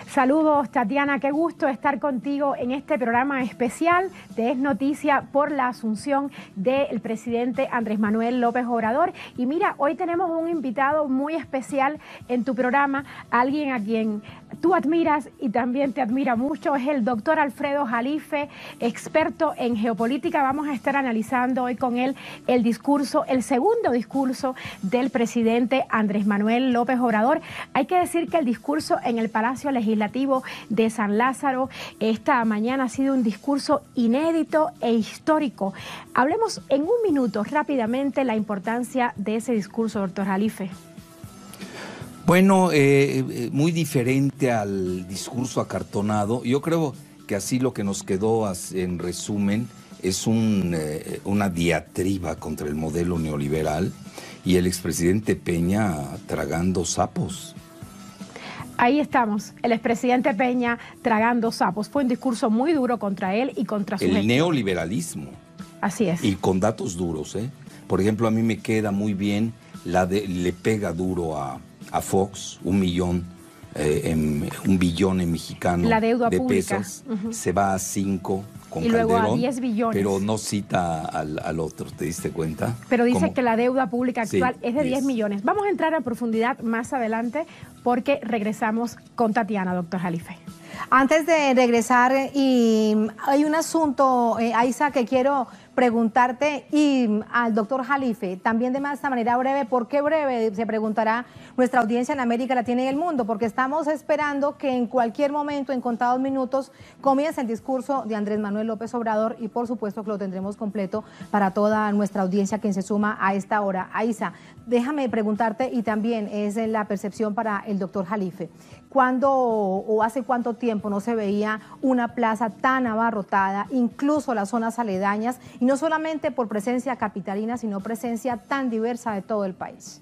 Saludos, Tatiana, qué gusto estar contigo en este programa especial de Es Noticia por la asunción del presidente Andrés Manuel López Obrador. Y mira, hoy tenemos un invitado muy especial en tu programa, alguien a quien tú admiras y también te admira mucho, es el doctor Alfredo Jalife, experto en geopolítica. Vamos a estar analizando hoy con él el discurso, el segundo discurso del presidente Andrés Manuel López Obrador. Hay que decir que el discurso en el Palacio Legislativo de San Lázaro esta mañana ha sido un discurso inédito e histórico. Hablemos en un minuto rápidamente la importancia de ese discurso, doctor Jalife. Bueno, muy diferente al discurso acartonado. Yo creo que así lo que nos quedó en resumen es una diatriba contra el modelo neoliberal y el expresidente Peña tragando sapos. Ahí estamos, el expresidente Peña tragando sapos. Fue un discurso muy duro contra él y contra su El gestión. neoliberalismo. Así es. Y con datos duros, ¿eh? Por ejemplo, a mí me queda muy bien le pega duro a Fox, 1 billón en mexicano la deuda de pública. pesos, se va a 5 con y luego Calderón, a 10 billones. Pero no cita al otro, ¿te diste cuenta? Pero dice que la deuda pública actual sí, es de 10 millones. Vamos a entrar a profundidad más adelante porque regresamos con Tatiana, doctor Jalife. Antes de regresar, y hay un asunto, Aiza, que quiero preguntarte y al doctor Jalife, también de esta manera breve. ¿Por qué breve? Se preguntará nuestra audiencia en América Latina y en el mundo, porque estamos esperando que en cualquier momento, en contados minutos, comience el discurso de Andrés Manuel López Obrador y por supuesto que lo tendremos completo para toda nuestra audiencia quien se suma a esta hora. Aiza, déjame preguntarte, y también es la percepción para el doctor Jalife, ¿cuándo o hace cuánto tiempo no se veía una plaza tan abarrotada, incluso las zonas aledañas, y no solamente por presencia capitalina, sino presencia tan diversa de todo el país?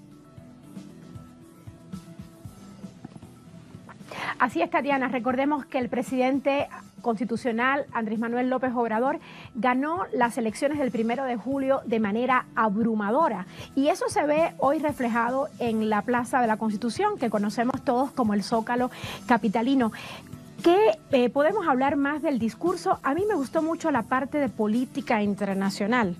Así es, Tatiana. Recordemos que el presidente constitucional Andrés Manuel López Obrador ganó las elecciones del 1 de julio de manera abrumadora, y eso se ve hoy reflejado en la Plaza de la Constitución, que conocemos todos como el Zócalo capitalino. ¿Qué podemos hablar más del discurso? A mí me gustó mucho la parte de política internacional.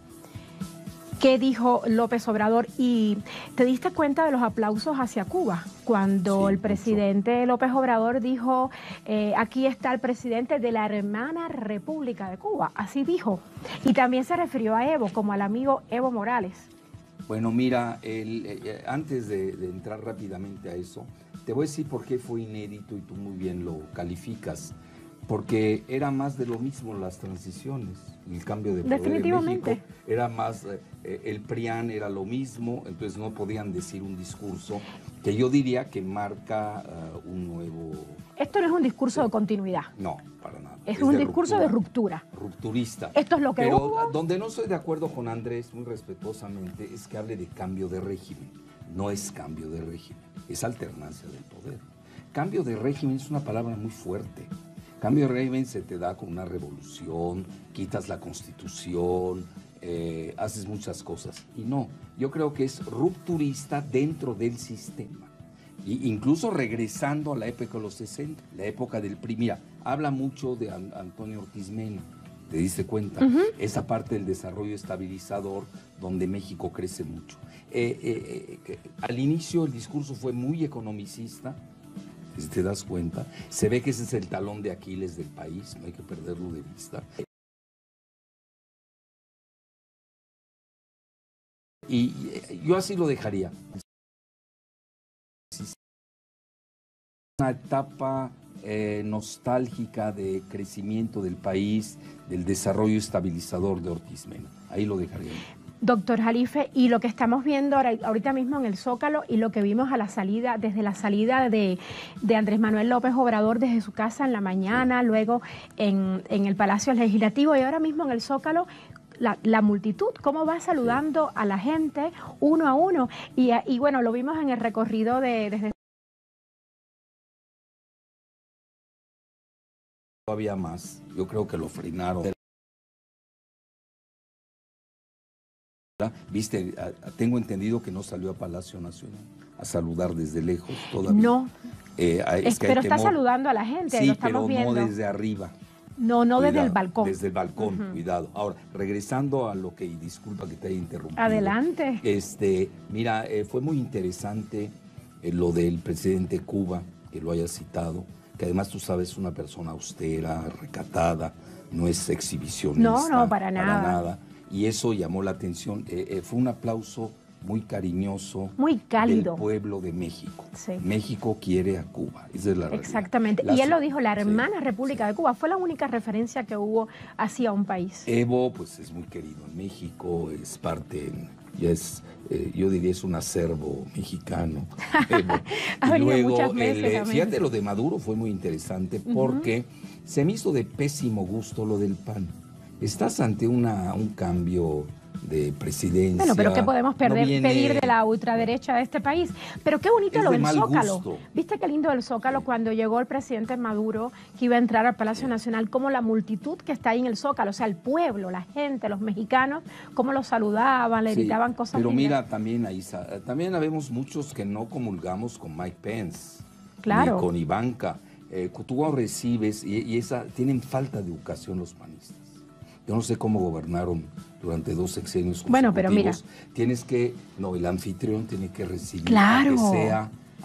¿Qué dijo López Obrador? Y te diste cuenta de los aplausos hacia Cuba, cuando el presidente López Obrador dijo, aquí está el presidente de la hermana República de Cuba, así dijo. Y también se refirió a Evo, como al amigo Evo Morales. Bueno, mira, antes de entrar rápidamente a eso, te voy a decir por qué fue inédito y tú muy bien lo calificas. Porque era más de lo mismo las transiciones, el cambio de poder en México. Era más, el PRIAN era lo mismo, entonces no podían decir un discurso que yo diría que marca un nuevo... Esto no es un discurso de continuidad. No, para nada. Es un discurso de ruptura. Rupturista. Esto es lo que Pero donde no estoy de acuerdo con Andrés, muy respetuosamente, es que hable de cambio de régimen. No es cambio de régimen, es alternancia del poder. Cambio de régimen es una palabra muy fuerte. Cambio de régimen se te da con una revolución, quitas la Constitución, haces muchas cosas. Y no, yo creo que es rupturista dentro del sistema. Y incluso regresando a la época de los 60, la época del PRI. Mira, habla mucho de Antonio Ortiz Mena, ¿te diste cuenta? Esa parte del desarrollo estabilizador donde México crece mucho. Al inicio el discurso fue muy economicista, si te das cuenta, se ve que ese es el talón de Aquiles del país, no hay que perderlo de vista. Y yo así lo dejaría. Una etapa nostálgica de crecimiento del país, del desarrollo estabilizador de Ortiz Mena. Ahí lo dejaría. Doctor Jalife, y lo que estamos viendo ahorita mismo en el Zócalo y lo que vimos a la salida, desde la salida de Andrés Manuel López Obrador desde su casa en la mañana, luego en el Palacio Legislativo y ahora mismo en el Zócalo, la multitud, cómo va saludando a la gente uno a uno. Y bueno, lo vimos en el recorrido desde... Todavía más, yo creo que lo frenaron. Viste, tengo entendido que no salió a Palacio Nacional a saludar desde lejos todavía. No, es que pero hay está temor. saludando a la gente, Sí, lo estamos pero viendo. no desde arriba. No, no desde Cuidado, el balcón. Desde el balcón, cuidado. Ahora, regresando a lo que, y disculpa que te haya interrumpido. Adelante. Mira, fue muy interesante lo del presidente de Cuba, que lo haya citado, que además tú sabes, es una persona austera, recatada, no es exhibicionista. No, para nada. Y eso llamó la atención. Fue un aplauso muy cariñoso, muy cálido, del pueblo de México. Sí. México quiere a Cuba, esa es la realidad. Exactamente, y él lo dijo, la hermana República de Cuba, fue la única referencia que hubo hacia un país. Evo, pues es muy querido en México, es parte, ya es, yo diría es un acervo mexicano. Evo. Ha y venido luego, muchas veces, fíjate, lo de Maduro fue muy interesante porque se me hizo de pésimo gusto lo del PAN. Estás ante un cambio de presidencia. Bueno, pero ¿qué podemos pedir de la ultraderecha de este país? Pero qué bonito lo del Zócalo. Gusto. ¿Viste qué lindo el Zócalo cuando llegó el presidente Maduro, que iba a entrar al Palacio Nacional, como la multitud que está ahí en el Zócalo, o sea, el pueblo, la gente, los mexicanos, cómo lo saludaban, le gritaban cosas pero lindas. Mira, también ahí, también habemos muchos que no comulgamos con Mike Pence, claro, ni con Ivanka. Tú recibes, y tienen falta de educación los panistas. Yo no sé cómo gobernaron durante 2 sexenios consecutivos. Bueno, pero mira. El anfitrión tiene que recibir claro,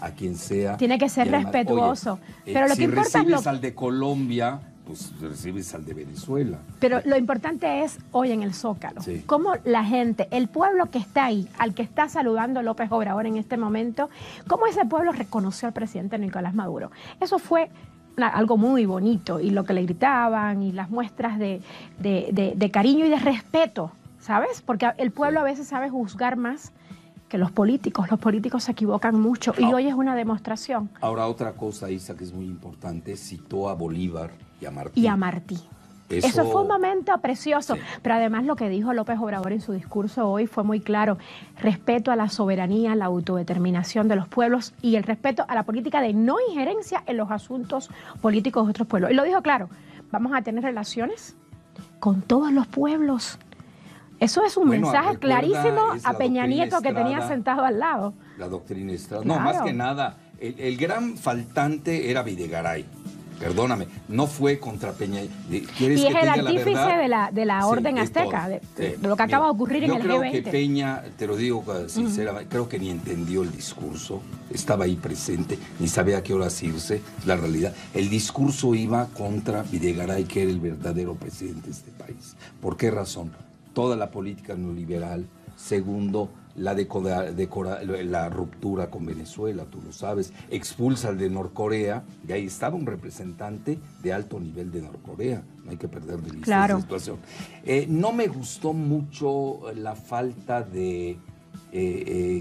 a quien sea. Tiene que ser además, respetuoso. Pero lo si que importa recibes al de Colombia, pues recibes al de Venezuela. Pero lo importante es hoy en el Zócalo, cómo la gente, el pueblo que está ahí, al que está saludando López Obrador en este momento, cómo ese pueblo reconoció al presidente Nicolás Maduro. Eso fue algo muy bonito, y lo que le gritaban y las muestras de cariño y de respeto, ¿sabes? Porque el pueblo a veces sabe juzgar más que los políticos se equivocan mucho, y hoy es una demostración. Ahora, otra cosa, Isa, que es muy importante, citó a Bolívar y a Martí. Eso fue un momento precioso, pero además lo que dijo López Obrador en su discurso hoy fue muy claro: respeto a la soberanía, la autodeterminación de los pueblos y el respeto a la política de no injerencia en los asuntos políticos de otros pueblos. Y lo dijo claro: vamos a tener relaciones con todos los pueblos. Eso es un mensaje clarísimo a Peña Nieto, que tenía sentado al lado. La doctrina Estrada. Claro. No, más que nada, el gran faltante era Videgaray. Perdóname, no fue contra Peña. Y es el artífice de la orden azteca, de lo que acaba de ocurrir en el G20. Yo creo que Peña, te lo digo sinceramente, creo que ni entendió el discurso, estaba ahí presente, ni sabía a qué horas irse, la realidad. El discurso iba contra Videgaray, que era el verdadero presidente de este país. ¿Por qué razón? Toda la política neoliberal. Segundo, la ruptura con Venezuela, tú lo sabes, expulsa al de Norcorea, y ahí estaba un representante de alto nivel de Norcorea, no hay que perder de vista esa situación. No me gustó mucho la falta de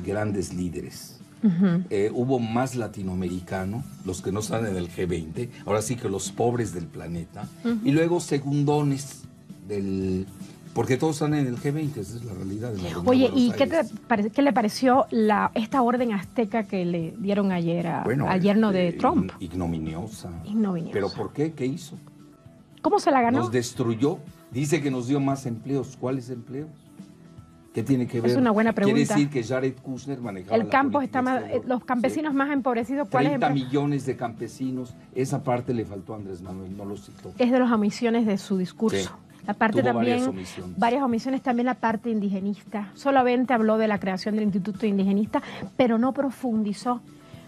grandes líderes. Hubo más latinoamericanos, los que no están en el G20, ahora sí que los pobres del planeta, y luego segundones porque todos están en el G20, esa es la realidad. Oye, ¿y qué le pareció esta orden azteca que le dieron ayer al yerno de Trump? Ignominiosa. ¿Pero por qué? ¿Qué hizo? ¿Cómo se la ganó? Nos destruyó. Dice que nos dio más empleos. ¿Cuáles empleos? ¿Qué tiene que ver? Es una buena pregunta. Quiere decir que Jared Kushner manejaba el campo está más, los campesinos más empobrecidos. 30 millones de campesinos. Esa parte le faltó a Andrés Manuel, no lo citó. Es de las omisiones de su discurso. Sí. La parte Tuvo también, varias omisiones, también la parte indigenista. Solamente habló de la creación del Instituto Indigenista, pero no profundizó.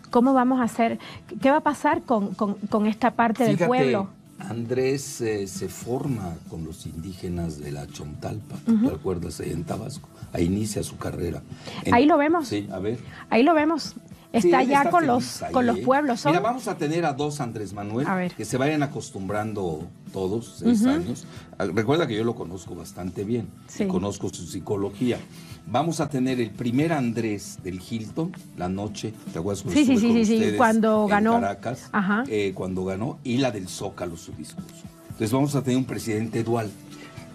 ¿Cómo vamos a hacer? ¿Qué va a pasar con esta parte del pueblo? Andrés se forma con los indígenas de la Chontalpa, ¿te acuerdas? Ahí en Tabasco. Ahí inicia su carrera. Ahí lo vemos. Sí, a ver. Ahí lo vemos. Está ya con los pueblos. Mira, vamos a tener a 2 Andrés Manuel, que se vayan acostumbrando todos, 6 años. Recuerda que yo lo conozco bastante bien, y conozco su psicología. Vamos a tener el primer Andrés del Hilton, la noche, ¿te acuerdas? Sí, cuando ganó. Caracas, cuando ganó, y la del Zócalo, su discurso. Entonces vamos a tener un presidente dual,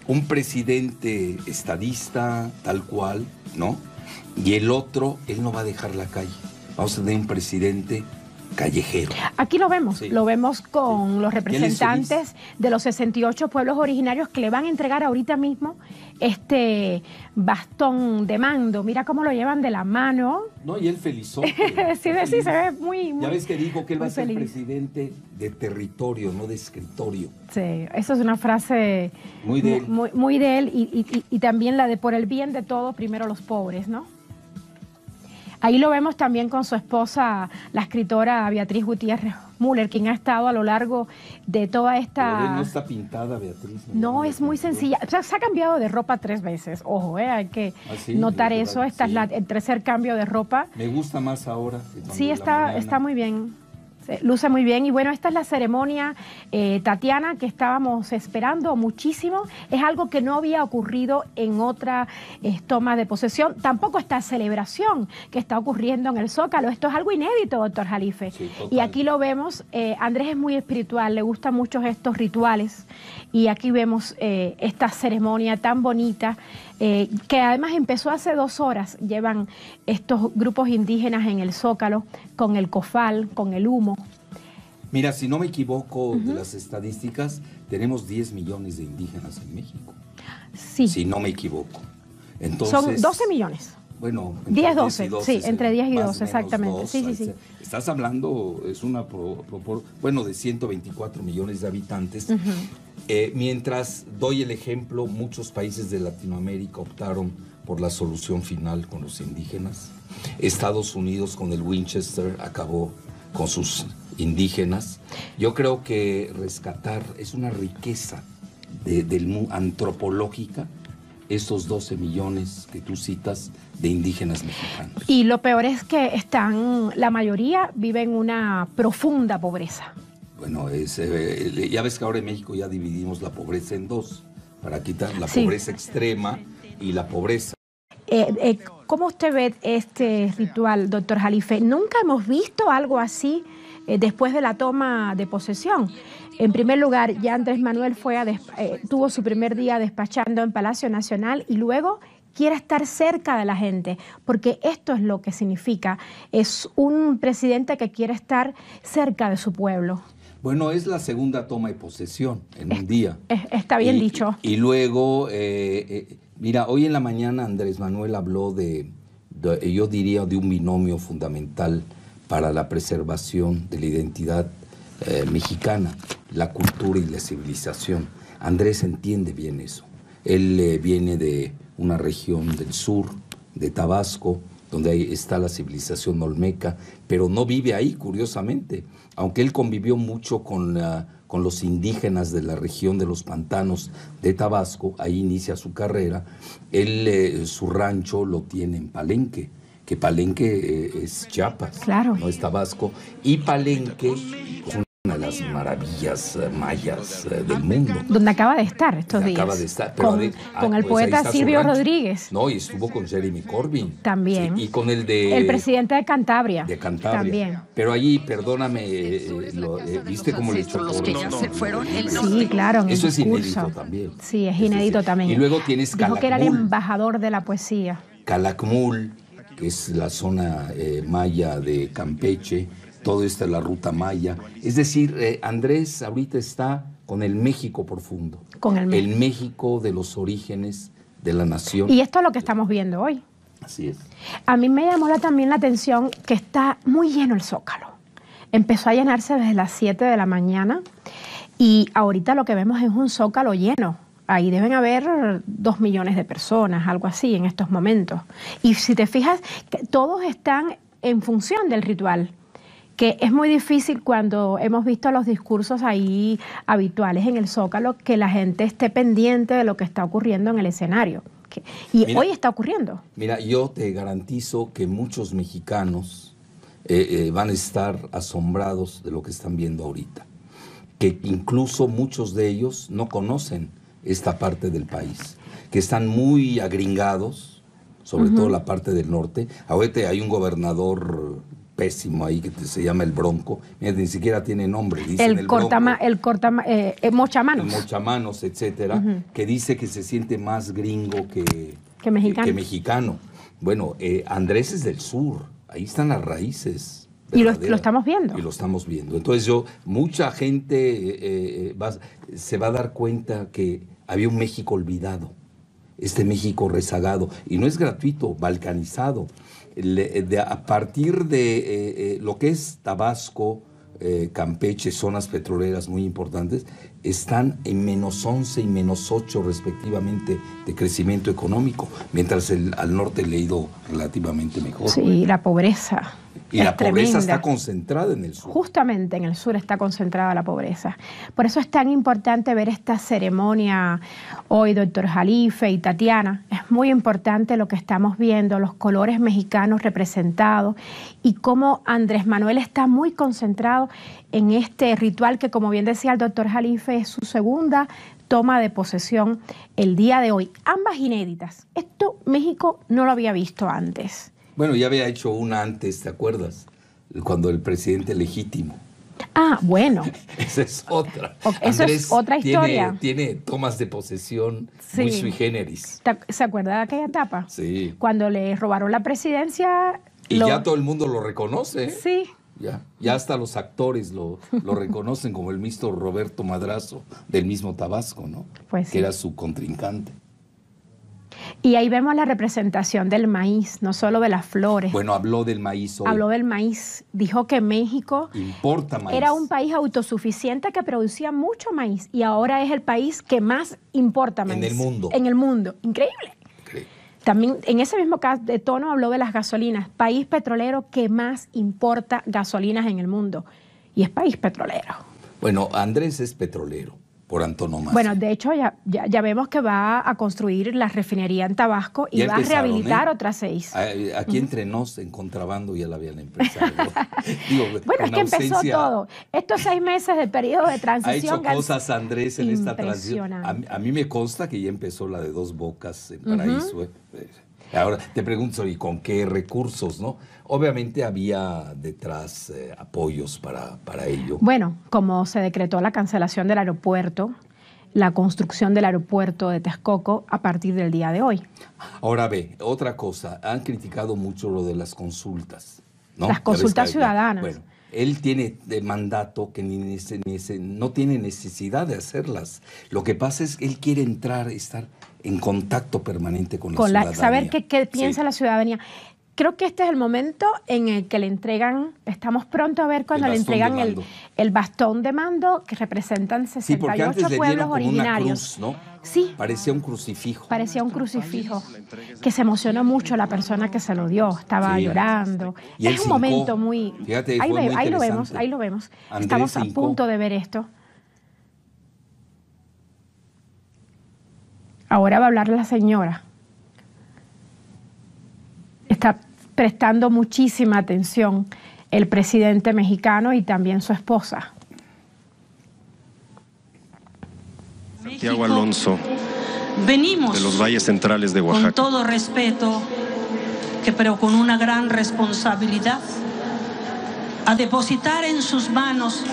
un presidente estadista, tal cual, ¿no? Y el otro, él no va a dejar la calle. Vamos a tener un presidente callejero. Aquí lo vemos, Sí. lo vemos con Sí. los Y él es representantes de los 68 pueblos originarios que le van a entregar ahorita mismo este bastón de mando. Mira cómo lo llevan de la mano. No, y él felizote. Sí, sí, se ve muy... Ya ves que dijo que él va a muy ser feliz. presidente de territorio, no de escritorio. Sí, eso es una frase Muy de él. muy de él y también la de por el bien de todos, primero los pobres, ¿no? Ahí lo vemos también con su esposa, la escritora Beatriz Gutiérrez Müller, quien ha estado a lo largo de toda esta... Pero no está pintada, Beatriz. No, es muy sencilla. O sea, se ha cambiado de ropa 3 veces. Ojo, hay que ¿Ah, sí? notar ¿De eso. verdad? Esta es Sí. el tercer cambio de ropa. Me gusta más ahora. Que cuando Sí, en la mañana. está muy bien. Luce muy bien. Y bueno, esta es la ceremonia, Tatiana, que estábamos esperando muchísimo. Es algo que no había ocurrido en otra toma de posesión. Tampoco esta celebración que está ocurriendo en el Zócalo. Esto es algo inédito, doctor Jalife. Sí, total. Y aquí lo vemos. Andrés es muy espiritual, le gustan mucho estos rituales. Y aquí vemos esta ceremonia tan bonita, que además empezó hace 2 horas. Llevan estos grupos indígenas en el Zócalo con el cofal, con el humo. Mira, si no me equivoco de las estadísticas, tenemos 10 millones de indígenas en México. Sí, Si no me equivoco. Entonces, son 12 millones. Bueno, 10, 12, sí, entre 10 y más o 12, menos exactamente. Sí, sí, ahí sí. Estás hablando, es una bueno, de 124 millones de habitantes. Mientras doy el ejemplo, muchos países de Latinoamérica optaron por la solución final con los indígenas. Estados Unidos con el Winchester acabó con sus indígenas. Yo creo que rescatar es una riqueza antropológica, estos 12 millones que tú citas de indígenas mexicanos. Y lo peor es que la mayoría vive en una profunda pobreza. Bueno, ya ves que ahora en México ya dividimos la pobreza en 2, para quitar la Sí. pobreza extrema y la pobreza. ¿Cómo usted ve este ritual, doctor Jalife? Nunca hemos visto algo así después de la toma de posesión. En primer lugar, ya Andrés Manuel tuvo su primer día despachando en Palacio Nacional y luego quiere estar cerca de la gente, porque esto es lo que significa. Es un presidente que quiere estar cerca de su pueblo. Bueno, es la segunda toma de posesión en un día. Está bien dicho. Y luego, mira, hoy en la mañana Andrés Manuel habló yo diría, de un binomio fundamental para la preservación de la identidad mexicana, la cultura y la civilización. Andrés entiende bien eso. Él viene de una región del sur, de Tabasco, donde ahí está la civilización olmeca, pero no vive ahí, curiosamente. Aunque él convivió mucho con los indígenas de la región de los pantanos de Tabasco, ahí inicia su carrera, su rancho lo tiene en Palenque, que Palenque es Chiapas, Claro. no es Tabasco, y Palenque es una de las maravillas mayas del mundo. Donde acaba de estar estos días. Acaba de estar, pero con pues el ahí poeta está su Silvio rancho. Rodríguez. No, y estuvo con Jeremy Corbyn. También. Sí, y con el presidente de Cantabria. de Cantabria. También. Pero allí, perdóname, ¿viste cómo le tocó? Los que ya se fueron, el Sí, claro, en Eso el es inédito discurso. también. Sí, es inédito también. Y luego tienes Dijo que era el Calakmul. embajador de la poesía. Calakmul, que es la zona maya de Campeche, todo esto es la ruta maya. Es decir, Andrés ahorita está con el México profundo. Con el México. El México de los orígenes de la nación. Y esto es lo que estamos viendo hoy. Así es. A mí me llamó también la atención que está muy lleno el Zócalo. Empezó a llenarse desde las 7 de la mañana y ahorita lo que vemos es un Zócalo lleno. Ahí deben haber 2 millones de personas, algo así, en estos momentos. Y si te fijas, todos están en función del ritual, que es muy difícil cuando hemos visto los discursos ahí habituales en el Zócalo, que la gente esté pendiente de lo que está ocurriendo en el escenario. Y Mira, hoy está ocurriendo. Mira, yo te garantizo que muchos mexicanos van a estar asombrados de lo que están viendo ahorita. Que incluso muchos de ellos no conocen esta parte del país, que están muy agringados, sobre todo la parte del norte. Ahorita hay un gobernador pésimo ahí que se llama el Bronco, mira, ni siquiera tiene nombre, dicen el Mochamanos. El Mochamanos, etcétera, que dice que se siente más gringo que mexicano. mexicano. Bueno, Andrés es del sur, ahí están las raíces Y lo estamos viendo. Y lo estamos viendo. Entonces mucha gente se va a dar cuenta que había un México olvidado, este México rezagado, y no es gratuito, balcanizado. A partir de lo que es Tabasco, Campeche, zonas petroleras muy importantes, están en -11 y -8 respectivamente de crecimiento económico, mientras al norte le ha ido relativamente mejor. Sí, la pobreza. Y la pobreza está concentrada en el sur. Justamente en el sur está concentrada la pobreza. Por eso es tan importante ver esta ceremonia hoy, doctor Jalife y Tatiana. Es muy importante lo que estamos viendo, los colores mexicanos representados y cómo Andrés Manuel está muy concentrado en este ritual que, como bien decía el doctor Jalife, es su segunda toma de posesión el día de hoy. Ambas inéditas. Esto México no lo había visto antes. Bueno, ya había hecho una antes, ¿te acuerdas? Cuando el presidente legítimo. Ah, bueno. Esa es otra. Esa es otra historia. Tiene tomas de posesión sí. muy sui generis. ¿Se acuerda de aquella etapa? Sí. Cuando le robaron la presidencia. Y ya todo el mundo lo reconoce. ¿Eh? Sí. Ya hasta los actores lo reconocen, como el mismo Roberto Madrazo, del mismo Tabasco, ¿no? Pues sí. Que era su contrincante. Y ahí vemos la representación del maíz, no solo de las flores. Bueno, habló del maíz hoy. Habló del maíz. Dijo que México importa maíz. Era un país autosuficiente que producía mucho maíz y ahora es el país que más importa maíz. En el mundo. En el mundo. Increíble. También en ese mismo tono habló de las gasolinas. País petrolero que más importa gasolinas en el mundo. Y es país petrolero. Bueno, Andrés es petrolero. Por antonomasia. Bueno, de hecho ya vemos que va a construir la refinería en Tabasco y va a rehabilitar otras 6. Aquí entre nos, en contrabando, ya la habían empezado. Digo, bueno, es que empezó todo. Estos 6 meses de periodo de transición. Ha hecho cosas, Andrés, en esta transición. A mí me consta que ya empezó la de Dos Bocas en Paraíso. Ahora te pregunto, ¿y con qué recursos, no? Obviamente había detrás apoyos para ello. Bueno, como se decretó la cancelación del aeropuerto, la construcción del aeropuerto de Texcoco a partir del día de hoy. Ahora ve, otra cosa, han criticado mucho lo de las consultas, ¿no? Las consultas ciudadanas. Bueno, él tiene de mandato que no tiene necesidad de hacerlas. Lo que pasa es que él quiere estar en contacto permanente con la ciudadanía. Saber qué piensa la ciudadanía. Creo que este es el momento en el que le entregan, estamos pronto a ver cuando le entregan el bastón de mando, que representan 68 pueblos originarios. Una cruz, ¿no? Sí. Parecía un crucifijo. Parecía un crucifijo, que se emocionó mucho la persona que se lo dio, estaba llorando. Y es un momento muy... Fíjate, ahí lo vemos. Andrés Estamos a punto de ver esto. Ahora va a hablar la señora. Está prestando muchísima atención el presidente mexicano y también su esposa. Santiago Alonso, venimos de los Valles Centrales de Oaxaca. Con todo respeto, pero con una gran responsabilidad, a depositar en sus manos,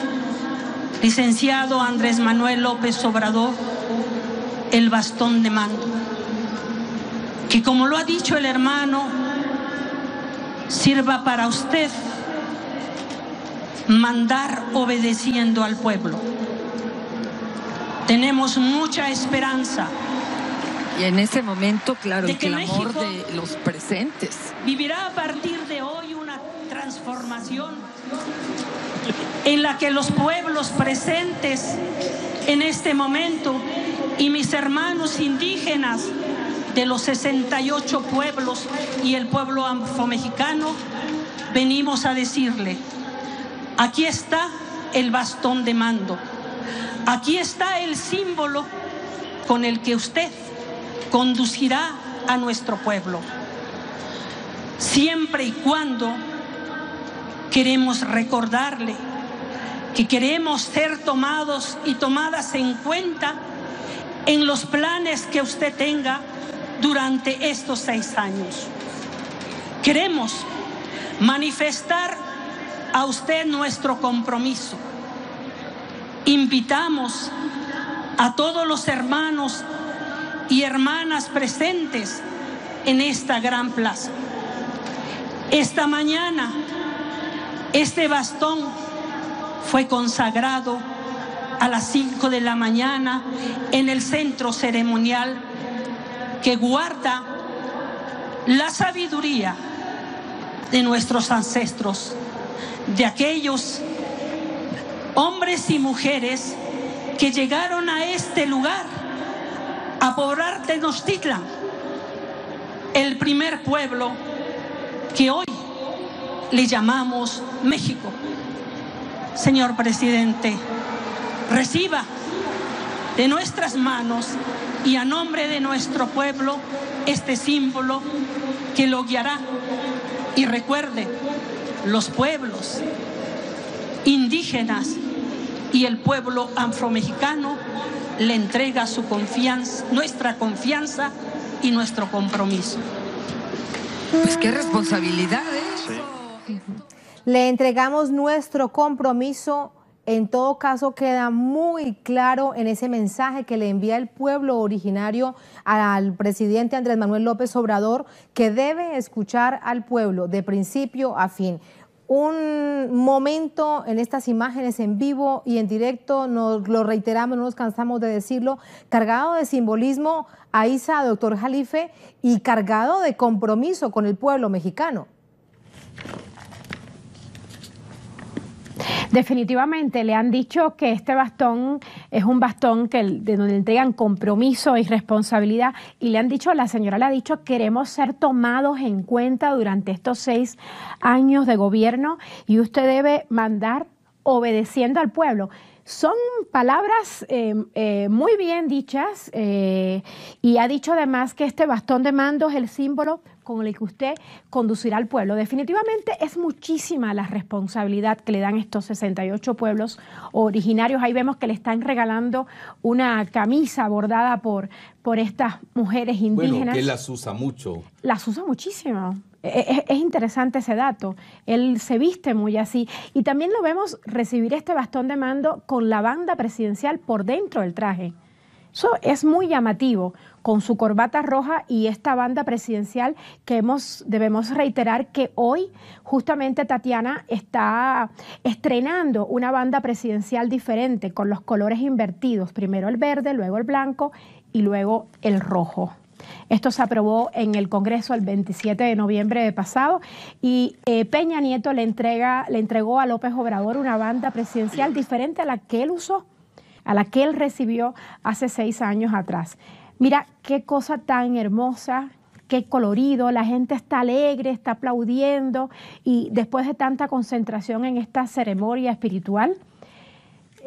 licenciado Andrés Manuel López Obrador, el bastón de mando, que, como lo ha dicho el hermano, sirva para usted mandar obedeciendo al pueblo. Tenemos mucha esperanza. Y en ese momento, claro, el clamor México de los presentes vivirá a partir de hoy una transformación en la que los pueblos presentes en este momento y mis hermanos indígenas de los 68 pueblos y el pueblo afromexicano, venimos a decirle: aquí está el bastón de mando, aquí está el símbolo con el que usted conducirá a nuestro pueblo. Siempre y cuando queremos recordarle que queremos ser tomados y tomadas en cuenta en los planes que usted tenga durante estos 6 años. Queremos manifestar a usted nuestro compromiso. Invitamos a todos los hermanos y hermanas presentes en esta gran plaza. Esta mañana Este bastón fue consagrado a las 5 de la mañana en el centro ceremonial que guarda la sabiduría de nuestros ancestros, de aquellos hombres y mujeres que llegaron a este lugar a poblar Tenochtitlan, el primer pueblo que hoy le llamamos México. Señor presidente, reciba de nuestras manos y a nombre de nuestro pueblo este símbolo que lo guiará. Y recuerde, los pueblos indígenas y el pueblo afromexicano le entrega su confianza, nuestra confianza y nuestro compromiso. Pues qué responsabilidad, ¿eh? Sí. Le entregamos nuestro compromiso. En todo caso, queda muy claro en ese mensaje que le envía el pueblo originario al presidente Andrés Manuel López Obrador, que debe escuchar al pueblo de principio a fin. Un momento en estas imágenes en vivo y en directo, nos lo reiteramos, no nos cansamos de decirlo, cargado de simbolismo, Aiza, doctor Jalife, y cargado de compromiso con el pueblo mexicano. Definitivamente le han dicho que este bastón es un bastón de donde entregan compromiso y responsabilidad, y le han dicho, la señora le ha dicho, queremos ser tomados en cuenta durante estos 6 años de gobierno y usted debe mandar obedeciendo al pueblo. Son palabras muy bien dichas, y ha dicho además que este bastón de mando es el símbolo con el que usted conducirá al pueblo. Definitivamente es muchísima la responsabilidad que le dan estos 68 pueblos originarios. Ahí vemos que le están regalando una camisa bordada por estas mujeres indígenas. Bueno, que él las usa mucho. Las usa muchísimo. Es interesante ese dato. Él se viste muy así. Y también lo vemos recibir este bastón de mando con la banda presidencial por dentro del traje. Eso es muy llamativo, con su corbata roja y esta banda presidencial que debemos reiterar que hoy justamente Tatiana está estrenando una banda presidencial diferente con los colores invertidos, primero el verde, luego el blanco y luego el rojo. Esto se aprobó en el Congreso el 27 de noviembre pasado y Peña Nieto le entregó a López Obrador una banda presidencial diferente a la que él usó, a la que él recibió hace 6 años atrás. Mira qué cosa tan hermosa, qué colorido, la gente está alegre, está aplaudiendo, y después de tanta concentración en esta ceremonia espiritual,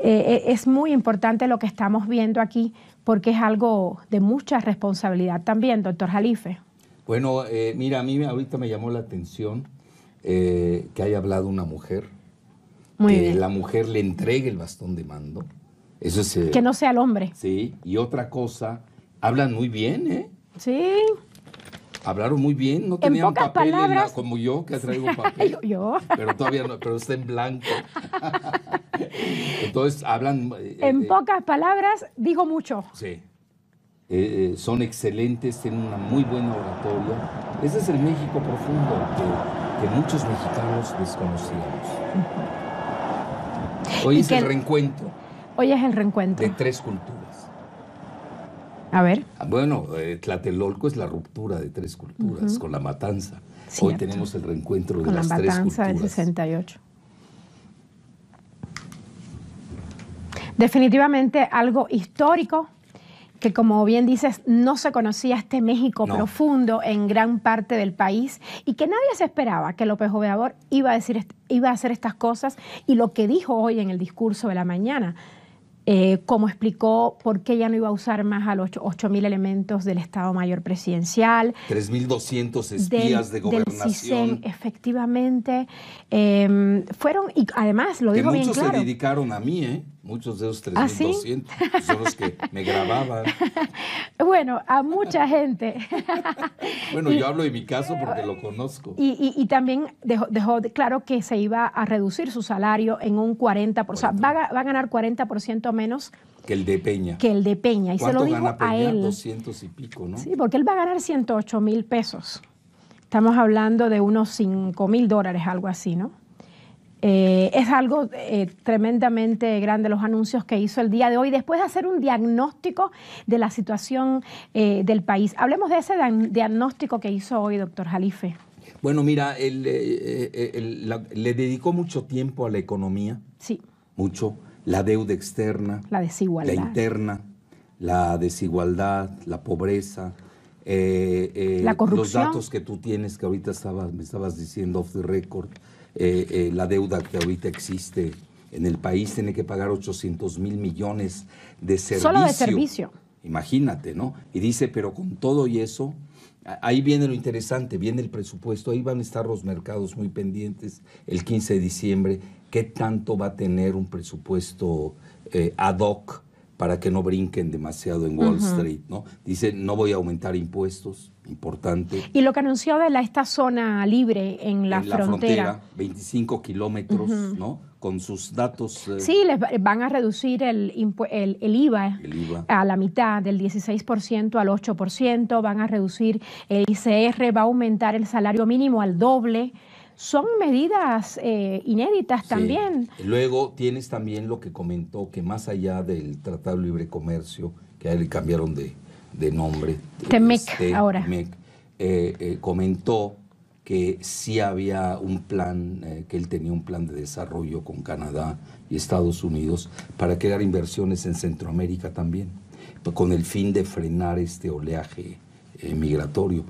es muy importante lo que estamos viendo aquí, porque es algo de mucha responsabilidad también, doctor Jalife. Bueno, mira, a mí ahorita me llamó la atención que haya hablado una mujer, Muy que bien. la mujer le entregue el bastón de mando. Eso es, Que no sea el hombre. Sí, y otra cosa, hablan muy bien, ¿eh? Sí. Hablaron muy bien, no tenían pocas papel palabras, como yo, que traigo papel. yo. Pero todavía no, pero está en blanco. Entonces hablan... En pocas palabras, digo mucho. Sí. Son excelentes, tienen una muy buena oratoria. Ese es el México profundo que muchos mexicanos desconocíamos. Hoy es el reencuentro. Hoy es el reencuentro. De 3 culturas. A ver. Bueno, Tlatelolco es la ruptura de 3 culturas, con la matanza. Cierto. Hoy tenemos el reencuentro de Con las la 3 culturas. matanza del 68. Definitivamente algo histórico que, como bien dices, no se conocía este México profundo en gran parte del país, y que nadie se esperaba que López Obrador iba a hacer estas cosas, y lo que dijo hoy en el discurso de la mañana, como explicó por qué ya no iba a usar más a los 8.000 elementos del Estado Mayor Presidencial. 3.200 espías de gobernación. Del CISEN, efectivamente. Fueron, y además lo dijo bien claro. Muchos se dedicaron a mí, ¿eh? Muchos de esos 3.200 son los que me grababan. Bueno, a mucha gente. Bueno, yo hablo de mi caso porque lo conozco. Y también dejó claro que se iba a reducir su salario en un 40%. O sea, va a ganar 40% menos que el de Peña. Y se lo dijo gana Peña? a él. 200 y pico, ¿no? Sí, porque él va a ganar 108,000 pesos. Estamos hablando de unos $5,000, algo así, ¿no? Es algo tremendamente grande los anuncios que hizo el día de hoy, después de hacer un diagnóstico de la situación del país. Hablemos de ese diagnóstico que hizo hoy, doctor Jalife. Bueno, mira, le dedicó mucho tiempo a la economía. Sí. Mucho. La deuda externa. La desigualdad. La interna. La desigualdad, la pobreza. La corrupción. Los datos que tú tienes, que ahorita me estabas diciendo off the record. La deuda que ahorita existe en el país, tiene que pagar 800,000 millones de servicio. Solo de servicio. Imagínate, ¿no? Y dice, pero con todo y eso, ahí viene lo interesante, viene el presupuesto, ahí van a estar los mercados muy pendientes el 15 de diciembre. ¿Qué tanto va a tener un presupuesto ad hoc para que no brinquen demasiado en Wall Street, ¿no? Dice, no voy a aumentar impuestos, importante. Y lo que anunció de esta zona libre en la frontera. 25 kilómetros, ¿no? Con sus datos. Sí, les van a reducir el IVA a la mitad, del 16% al 8%, van a reducir el ICR, va a aumentar el salario mínimo al doble. Son medidas inéditas también. Luego tienes también lo que comentó, que más allá del Tratado de Libre Comercio, que a él le cambiaron de nombre. TEMEC ahora. Comentó que sí había un plan, que él tenía un plan de desarrollo con Canadá y Estados Unidos para crear inversiones en Centroamérica también, con el fin de frenar este oleaje migratorio.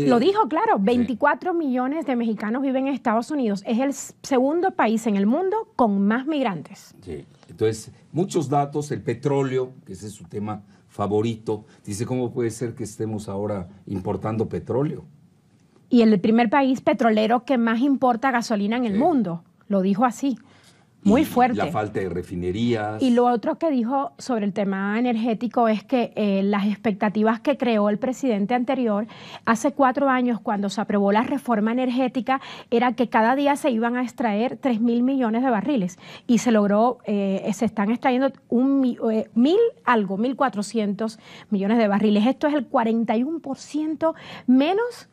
Lo dijo, claro, 24 millones de mexicanos viven en Estados Unidos. Es el segundo país en el mundo con más migrantes. Sí, entonces, muchos datos, el petróleo, que ese es su tema favorito, dice, ¿cómo puede ser que estemos ahora importando petróleo? Y el primer país petrolero que más importa gasolina en el mundo, lo dijo así. Muy fuerte. La falta de refinerías. Y lo otro que dijo sobre el tema energético es que las expectativas que creó el presidente anterior hace 4 años, cuando se aprobó la reforma energética, era que cada día se iban a extraer 3.000 millones de barriles. Y se logró, se están extrayendo 1.400 millones de barriles. Esto es el 41% menos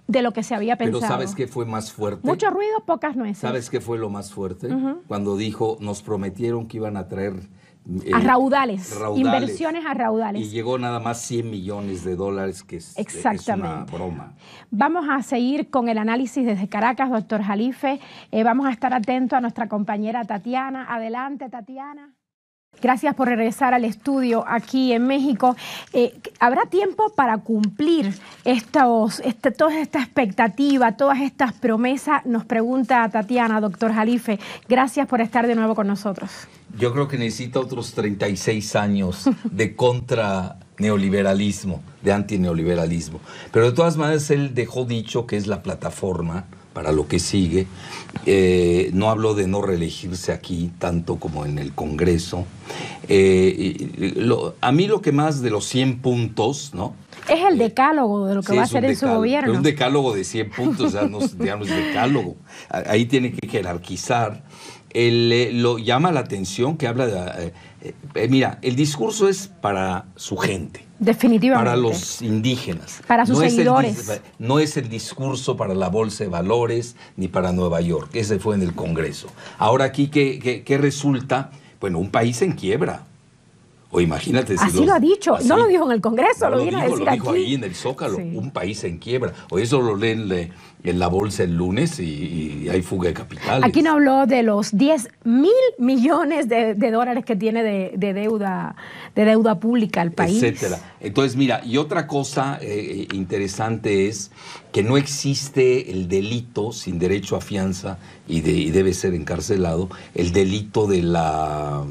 de lo que se había pensado. Pero ¿sabes qué fue más fuerte? Mucho ruido, pocas nueces. ¿Sabes qué fue lo más fuerte? Cuando dijo, nos prometieron que iban a traer... a raudales, inversiones a raudales. Y llegó nada más 100 millones de dólares, que es una broma. Vamos a seguir con el análisis desde Caracas, doctor Jalife. Vamos a estar atentos a nuestra compañera Tatiana. Adelante, Tatiana. Gracias por regresar al estudio aquí en México. ¿Habrá tiempo para cumplir toda esta expectativa, todas estas promesas? Nos pregunta Tatiana, doctor Jalife. Gracias por estar de nuevo con nosotros. Yo creo que necesita otros 36 años de contra-neoliberalismo, de antineoliberalismo. Pero de todas maneras él dejó dicho que es la plataforma para lo que sigue. No habló de no reelegirse aquí tanto como en el Congreso. A mí lo que más de los 100 puntos, ¿no? Es el decálogo de lo que va a hacer en su gobierno. Pero un decálogo de 100 puntos, ya no es decálogo. Ahí tiene que jerarquizar. Lo llama la atención que habla de... mira, el discurso es para su gente. Definitivamente. Para los indígenas. Para sus seguidores. No es el discurso para la Bolsa de Valores ni para Nueva York. Ese fue en el Congreso. Ahora aquí, ¿qué resulta? Bueno, un país en quiebra. O imagínate si así lo ha dicho. Así, no lo dijo en el Congreso, no lo vino a decir aquí. Lo dijo ahí en el Zócalo. Sí. Un país en quiebra. O eso lo leen en la bolsa el lunes y hay fuga de capitales. Aquí no habló de los 10.000 millones de dólares que tiene de deuda pública el país. Etcétera. Entonces, mira, y otra cosa interesante es que no existe el delito sin derecho a fianza y debe ser encarcelado, el delito de la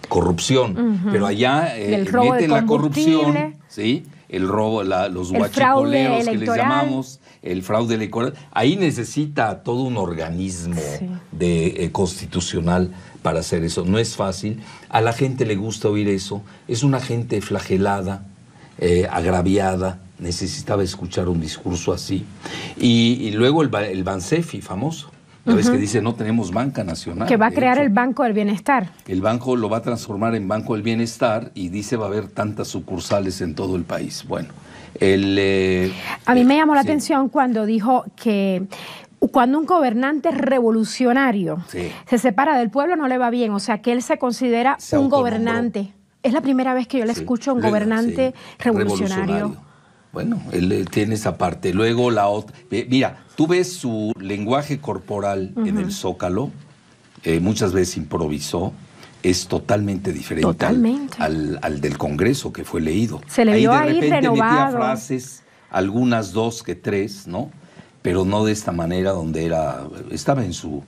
corrupción. Pero allá meten la corrupción, ¿sí? El robo, los huachicoleros que les llamamos, el fraude electoral. Ahí necesita todo un organismo constitucional para hacer eso. No es fácil. A la gente le gusta oír eso. Es una gente flagelada, agraviada. Necesitaba escuchar un discurso así. Y luego el Bansefi, famoso. ¿Ya ves que dice no tenemos banca nacional? Que va a crear el Banco del Bienestar. El banco lo va a transformar en Banco del Bienestar y dice va a haber tantas sucursales en todo el país. Bueno, a mí me llamó la atención cuando dijo que cuando un gobernante revolucionario se separa del pueblo no le va bien, o sea que él se considera un gobernante. Es la primera vez que yo le escucho a un gobernante revolucionario. Bueno, él tiene esa parte. Luego la otra. Mira, tú ves su lenguaje corporal en el Zócalo, muchas veces improvisó, es totalmente diferente al del Congreso que fue leído. Se le vio ahí renovado. Metía frases, algunas 2 que 3, ¿no? Pero no de esta manera donde estaba en su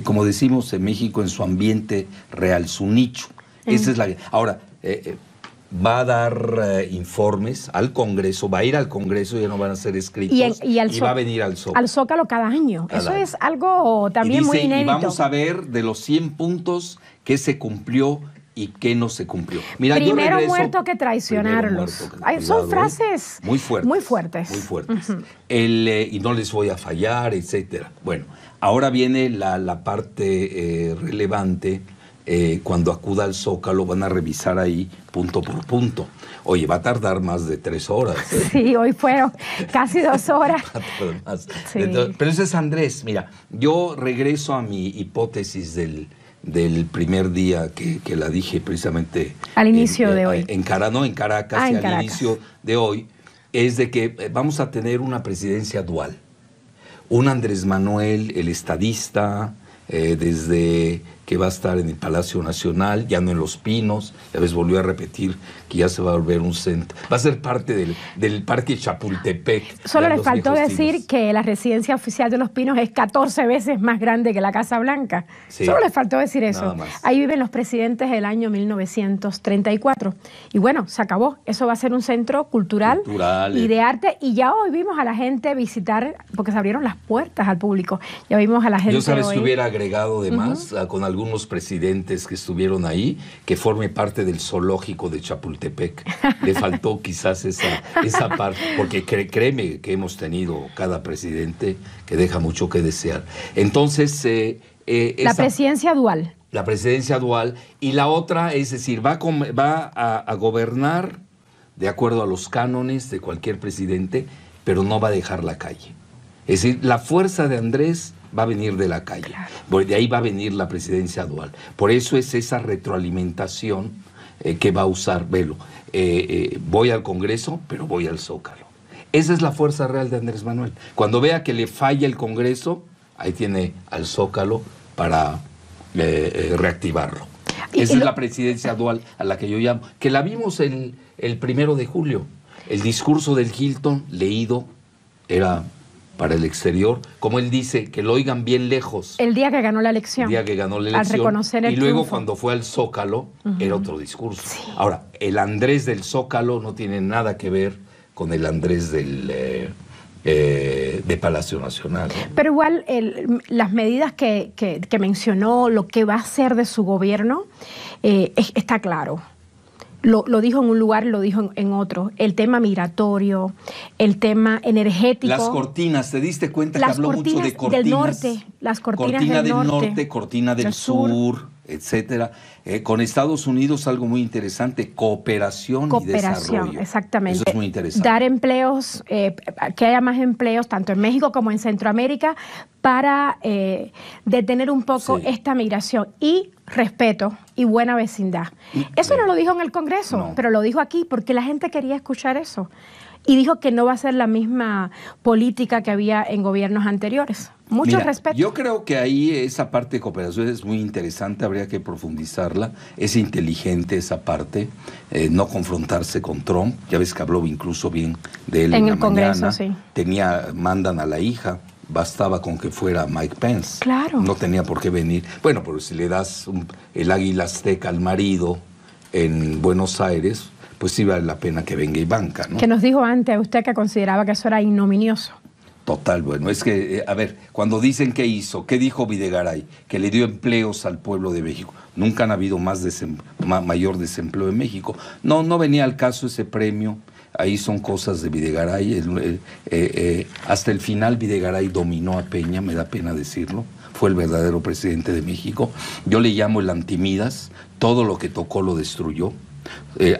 como decimos en México, en su ambiente real, su nicho. Esa es la. Ahora, va a dar informes al Congreso, va a ir al Congreso, ya no van a ser escritos, y va a venir al Zócalo. Al Zócalo cada año. Eso es algo también muy inédito. Y vamos a ver de los 100 puntos qué se cumplió y qué no se cumplió. Mira, primero muerto que traicionarlos. Son frases muy fuertes. Y no les voy a fallar, etcétera. Bueno, ahora viene la parte relevante. Cuando acuda al Zócalo van a revisar ahí punto por punto. Oye, va a tardar más de 3 horas. Sí, hoy fueron casi 2 horas. Sí. Pero ese es Andrés. Mira, yo regreso a mi hipótesis del primer día que la dije precisamente al inicio de hoy. En Caracas, al inicio de hoy, es de que vamos a tener una presidencia dual. Un Andrés Manuel, el estadista, desde que va a estar en el Palacio Nacional, ya no en Los Pinos, ya ves, volvió a repetir que ya se va a volver un centro, va a ser parte del Parque Chapultepec. Solo le faltó decir que la residencia oficial de Los Pinos es 14 veces más grande que la Casa Blanca. Sí, solo le faltó decir eso. Ahí viven los presidentes del año 1934. Y bueno, se acabó. Eso va a ser un centro cultural y de arte. Y ya hoy vimos a la gente visitar, porque se abrieron las puertas al público. Ya vimos a la gente. Yo sabes que hubiera agregado de más con algunos presidentes que estuvieron ahí, que forme parte del zoológico de Chapultepec. Le faltó quizás esa parte, porque créeme que hemos tenido cada presidente que deja mucho que desear. Entonces, la presidencia dual. La presidencia dual. Y la otra, es decir, va a gobernar de acuerdo a los cánones de cualquier presidente, pero no va a dejar la calle. Es decir, la fuerza de Andrés va a venir de la calle. Claro. De ahí va a venir la presidencia dual. Por eso es esa retroalimentación que va a usar Velo. Voy al Congreso, pero voy al Zócalo. Esa es la fuerza real de Andrés Manuel. Cuando vea que le falla el Congreso, ahí tiene al Zócalo para reactivarlo. Esa es la presidencia dual a la que yo llamo. Que la vimos el 1 de julio. El discurso del Hilton leído era para el exterior, como él dice, que lo oigan bien lejos. El día que ganó la elección. El día que ganó la elección. Al reconocer el y luego triunfo. Cuando fue al Zócalo, era otro discurso. Sí. Ahora, el Andrés del Zócalo no tiene nada que ver con el Andrés de Palacio Nacional, ¿no? Pero igual las medidas que mencionó, lo que va a hacer de su gobierno, está claro. Lo dijo en un lugar, lo dijo en otro. El tema migratorio, el tema energético. Las cortinas, ¿te diste cuenta que habló mucho de cortinas? Del norte, las cortinas cortina del norte, cortina del sur, etcétera. Con Estados Unidos algo muy interesante, cooperación y desarrollo. Exactamente. Eso es muy interesante. Dar empleos, que haya más empleos, tanto en México como en Centroamérica, para detener un poco esta migración. Y respeto y buena vecindad. Eso no lo dijo en el Congreso, pero lo dijo aquí porque la gente quería escuchar eso. Y dijo que no va a ser la misma política que había en gobiernos anteriores. Mucho respeto. Yo creo que ahí esa parte de cooperación es muy interesante, habría que profundizarla. Es inteligente esa parte, no confrontarse con Trump. Ya ves que habló incluso bien de él en el Congreso, mañana. Mandan a la hija. Bastaba con que fuera Mike Pence. Claro. No tenía por qué venir. Bueno, pero si le das el águila azteca al marido en Buenos Aires, pues sí vale la pena que venga Ivanka, ¿no? Que nos dijo antes usted que consideraba que eso era ignominioso. Total, bueno, es que, a ver, cuando dicen qué hizo, qué dijo Videgaray, que le dio empleos al pueblo de México. Nunca han habido mayor desempleo en México. No venía al caso ese premio. Ahí son cosas de Videgaray. Hasta el final Videgaray dominó a Peña, me da pena decirlo. Fue el verdadero presidente de México. Yo le llamo el antimidas. Todo lo que tocó lo destruyó.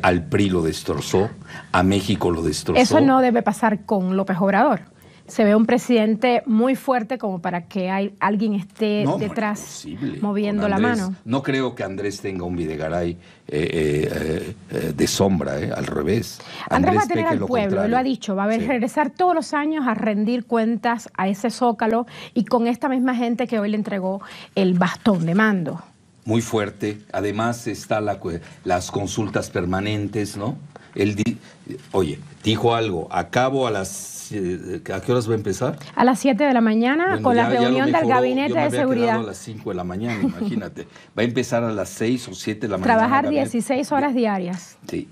Al PRI lo destrozó. A México lo destrozó. Eso no debe pasar con López Obrador. Se ve un presidente muy fuerte como para que alguien esté detrás moviendo la mano. No creo que Andrés tenga un Videgaray de sombra, al revés. Andrés va a tener al pueblo, lo ha dicho, va a regresar todos los años a rendir cuentas a ese zócalo y con esta misma gente que hoy le entregó el bastón de mando. Muy fuerte. Además está las consultas permanentes, ¿no? Él dijo algo, acabo a las... ¿A qué horas va a empezar? A las 7 de la mañana, con la reunión del Gabinete de Seguridad. A las 5 de la mañana, imagínate. Va a empezar a las 6 o 7 de la mañana. Trabajar 16 horas diarias. Sí.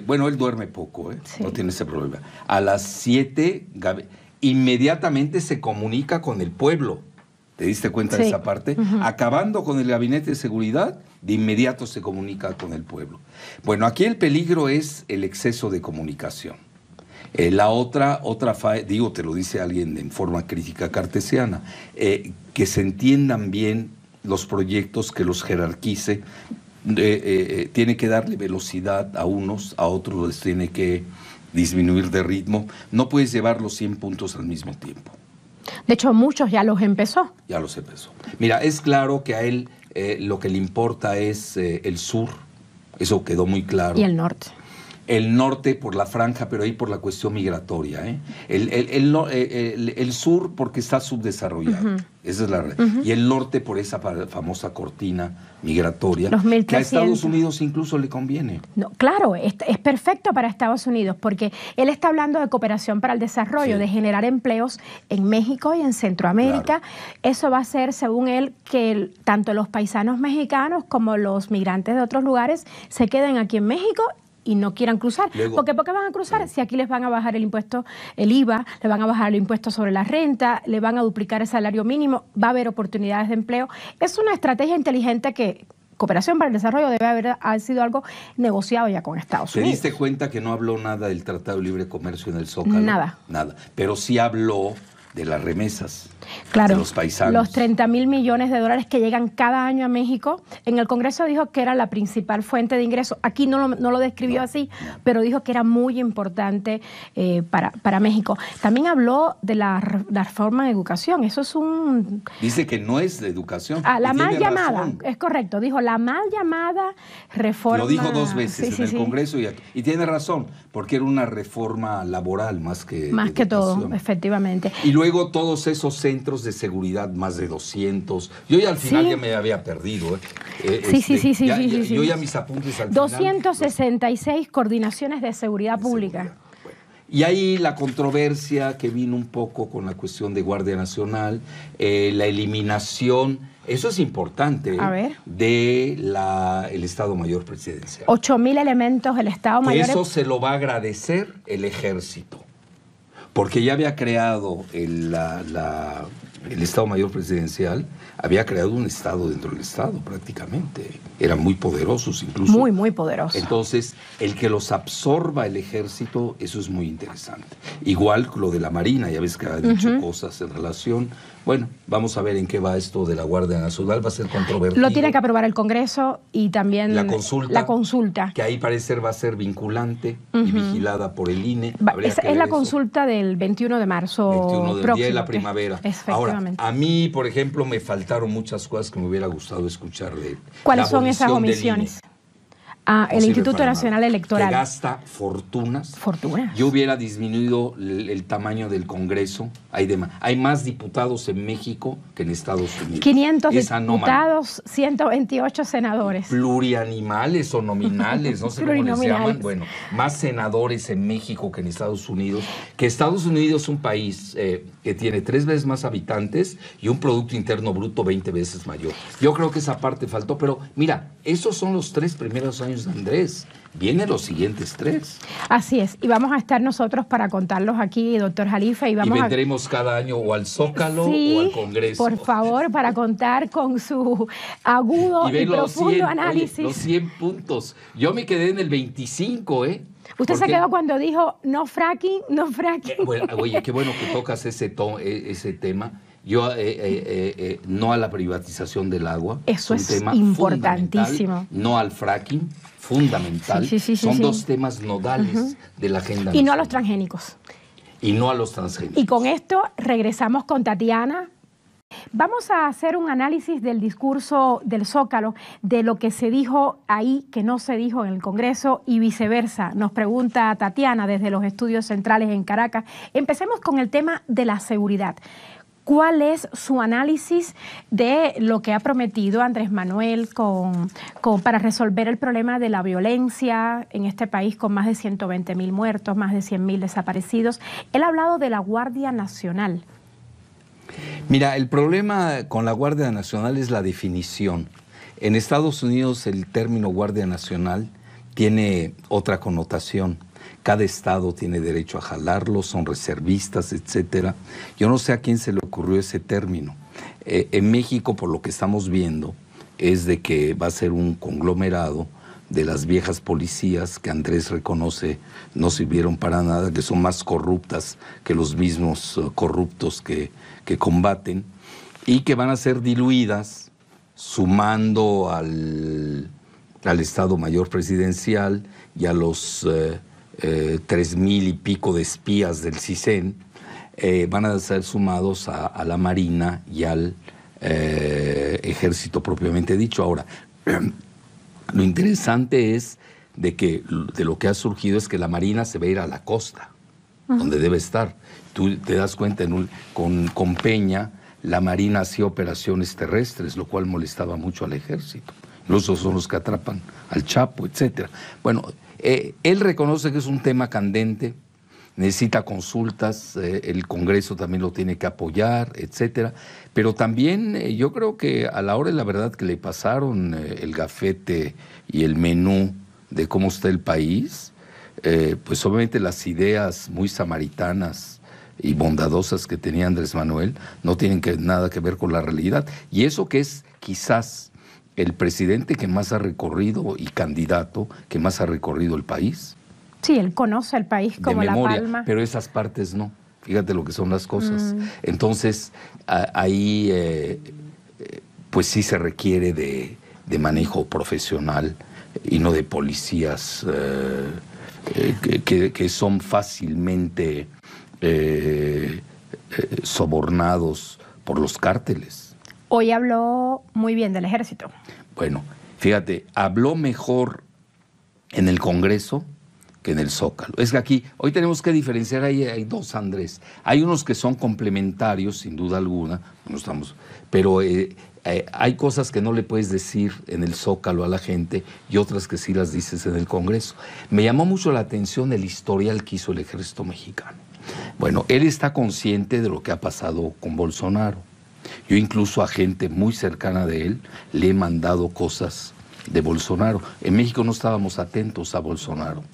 Bueno, él duerme poco, sí. No tiene ese problema. A las 7, inmediatamente se comunica con el pueblo. ¿Te diste cuenta de esa parte? Acabando con el Gabinete de Seguridad, de inmediato se comunica con el pueblo. Bueno, aquí el peligro es el exceso de comunicación. La otra digo, te lo dice alguien en forma crítica cartesiana, que se entiendan bien los proyectos, que los jerarquice, tiene que darle velocidad a unos, a otros les tiene que disminuir de ritmo. No puedes llevar los 100 puntos al mismo tiempo. De hecho, muchos ya los empezó. Ya los empezó. Mira, es claro que a él lo que le importa es el sur, eso quedó muy claro. Y el norte. El norte por la franja, pero ahí por la cuestión migratoria. El sur porque está subdesarrollado. Esa es la realidad. Y el norte por esa famosa cortina migratoria, los 1.300. Que a Estados Unidos incluso le conviene. No, claro, es perfecto para Estados Unidos porque él está hablando de cooperación para el desarrollo, de generar empleos en México y en Centroamérica. Claro. Eso va a hacer, según él, que tanto los paisanos mexicanos como los migrantes de otros lugares se queden aquí en México y no quieran cruzar. Luego, ¿por qué van a cruzar? Si aquí les van a bajar el impuesto, el IVA, le van a bajar el impuesto sobre la renta, le van a duplicar el salario mínimo, va a haber oportunidades de empleo. Es una estrategia inteligente que cooperación para el desarrollo debe haber sido algo negociado ya con Estados Unidos. ¿Te diste cuenta que no habló nada del Tratado de Libre Comercio en el Zócalo? Nada. Nada. Pero sí habló de las remesas, claro, de los paisanos. Los 30.000 millones de dólares que llegan cada año a México. En el Congreso dijo que era la principal fuente de ingresos. Aquí no lo describió así, pero dijo que era muy importante para México. También habló de la reforma en educación. Eso es un... Dice que no es de educación. La mal llamada, razón. Es correcto. Dijo la mal llamada reforma... Lo dijo 2 veces en el Congreso y tiene razón, porque era una reforma laboral más que todo, efectivamente. Y luego todos esos centros de seguridad, más de 200. Yo ya al final ya me había perdido. Yo ya mis apuntes al 266 final, coordinaciones de seguridad pública. Bueno. Y ahí la controversia que vino un poco con la cuestión de Guardia Nacional, la eliminación, eso es importante, del Estado Mayor Presidencial. 8.000 elementos del Estado Mayor. Eso se lo va a agradecer el Ejército. Porque ya había creado el Estado Mayor Presidencial, había creado un Estado dentro del Estado prácticamente. Eran muy poderosos incluso. Muy, muy poderosos. Entonces, el que los absorba el Ejército, eso es muy interesante. Igual lo de la Marina, ya ves que ha dicho cosas en relación. Bueno, vamos a ver en qué va esto de la Guardia Nacional, va a ser controvertido. Lo tiene que aprobar el Congreso y también la consulta. Que ahí parece va a ser vinculante y vigilada por el INE. Es la consulta del 21 de marzo 21 del próximo, día de la primavera. Ahora, a mí, por ejemplo, me faltaron muchas cosas que me hubiera gustado escuchar de él. ¿Cuáles son esas omisiones? El Instituto Nacional Electoral. Que gasta fortunas. Yo hubiera disminuido el tamaño del Congreso. Hay más diputados en México que en Estados Unidos. 500 diputados, 128 senadores. Plurianimales o nominales, no sé cómo les llaman. Bueno, más senadores en México que en Estados Unidos. Que Estados Unidos es un país que tiene 3 veces más habitantes y un Producto Interno Bruto 20 veces mayor. Yo creo que esa parte faltó, pero mira, esos son los 3 primeros años de Andrés. Vienen los siguientes 3. Así es, y vamos a estar nosotros para contarlos aquí, doctor Jalife. Y vendremos cada año o al Zócalo o al Congreso. Por favor, para contar con su agudo y profundo análisis. Oye, los 100 puntos. Yo me quedé en el 25, Usted se quedó cuando dijo no fracking, no fracking. Oye, qué bueno que tocas ese tema. Yo no a la privatización del agua. Eso es un tema importantísimo. No al fracking, fundamental. Son 2 temas nodales de la agenda nacional. Y no a los transgénicos. y no a los transgénicos. Y con esto regresamos con Tatiana. Vamos a hacer un análisis del discurso del Zócalo, de lo que se dijo ahí, que no se dijo en el Congreso y viceversa. Nos pregunta Tatiana desde los estudios centrales en Caracas. Empecemos con el tema de la seguridad. ¿Cuál es su análisis de lo que ha prometido Andrés Manuel para resolver el problema de la violencia en este país con más de 120.000 muertos, más de 100.000 desaparecidos? Él ha hablado de la Guardia Nacional. Mira, el problema con la Guardia Nacional es la definición. En Estados Unidos el término Guardia Nacional tiene otra connotación. Cada estado tiene derecho a jalarlo, son reservistas, etcétera. Yo no sé a quién se le ocurrió ese término. En México, por lo que estamos viendo, es de que va a ser un conglomerado de las viejas policías que Andrés reconoce no sirvieron para nada, que son más corruptas que los mismos corruptos que combaten, y que van a ser diluidas sumando al Estado Mayor Presidencial y a los 3,000 y pico de espías del CISEN, van a ser sumados a la Marina y al Ejército propiamente dicho. Ahora, lo interesante es de lo que ha surgido es que la Marina se va a ir a la costa, donde debe estar. Tú te das cuenta, con Peña, la Marina hacía operaciones terrestres, lo cual molestaba mucho al Ejército. Incluso son los que atrapan al Chapo, etcétera. Bueno, él reconoce que es un tema candente, necesita consultas, el Congreso también lo tiene que apoyar, etcétera. Pero también yo creo que a la hora de la verdad que le pasaron el gafete y el menú de cómo está el país, pues obviamente las ideas muy samaritanas y bondadosas que tenía Andrés Manuel no tienen nada que ver con la realidad. Y eso que es quizás el presidente que más ha recorrido y candidato que más ha recorrido el país. Sí, él conoce el país como de memoria, la palma. Pero esas partes no. Fíjate lo que son las cosas. Entonces, ahí pues sí se requiere de manejo profesional y no de policías que son fácilmente sobornados por los cárteles. Hoy habló muy bien del Ejército. Bueno, fíjate, habló mejor en el Congreso que en el Zócalo. Es que aquí, hoy tenemos que diferenciar, hay dos, Andrés. Hay unos que son complementarios, sin duda alguna, no estamos, pero hay cosas que no le puedes decir en el Zócalo a la gente y otras que sí las dices en el Congreso. Me llamó mucho la atención el historial que hizo el Ejército Mexicano. Bueno, él está consciente de lo que ha pasado con Bolsonaro. Yo incluso a gente muy cercana de él le he mandado cosas de Bolsonaro. En México no estábamos atentos a Bolsonaro.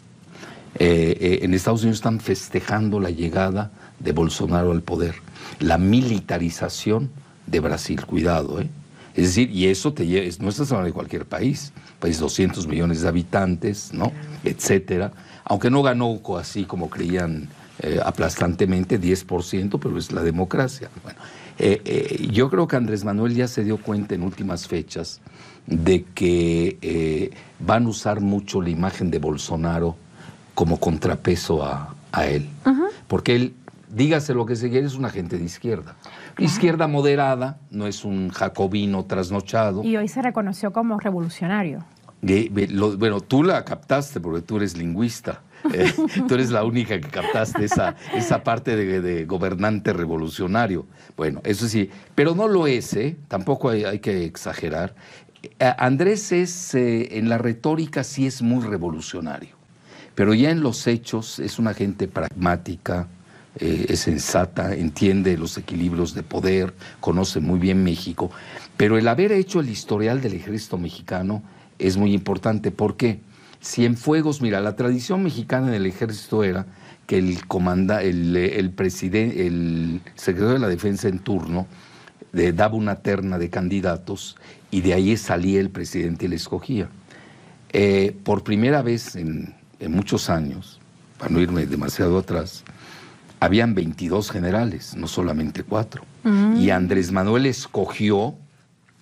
En Estados Unidos están festejando la llegada de Bolsonaro al poder, la militarización de Brasil, cuidado, Es decir, y eso no estás hablando de cualquier país, 200 millones de habitantes, ¿no? Etcétera, aunque no ganó así como creían aplastantemente, 10%, pero es la democracia. Bueno, yo creo que Andrés Manuel ya se dio cuenta en últimas fechas de que van a usar mucho la imagen de Bolsonaro como contrapeso a él. Porque él, dígase lo que se quiere, es un agente de izquierda. Izquierda moderada, no es un jacobino trasnochado. Y hoy se reconoció como revolucionario. Bueno, tú la captaste porque tú eres lingüista. Tú eres la única que captaste esa parte de gobernante revolucionario. Bueno, eso sí, pero no lo es, tampoco hay que exagerar. Andrés en la retórica sí es muy revolucionario, pero ya en los hechos es una gente pragmática, es sensata, entiende los equilibrios de poder, conoce muy bien México, pero el haber hecho el historial del Ejército Mexicano es muy importante. ¿Por qué? Cienfuegos, mira, la tradición mexicana en el Ejército era que el secretario de la Defensa en turno daba una terna de candidatos y de ahí salía el presidente y le escogía. Por primera vez en muchos años, para no irme demasiado atrás, habían 22 generales, no solamente 4. Y Andrés Manuel escogió,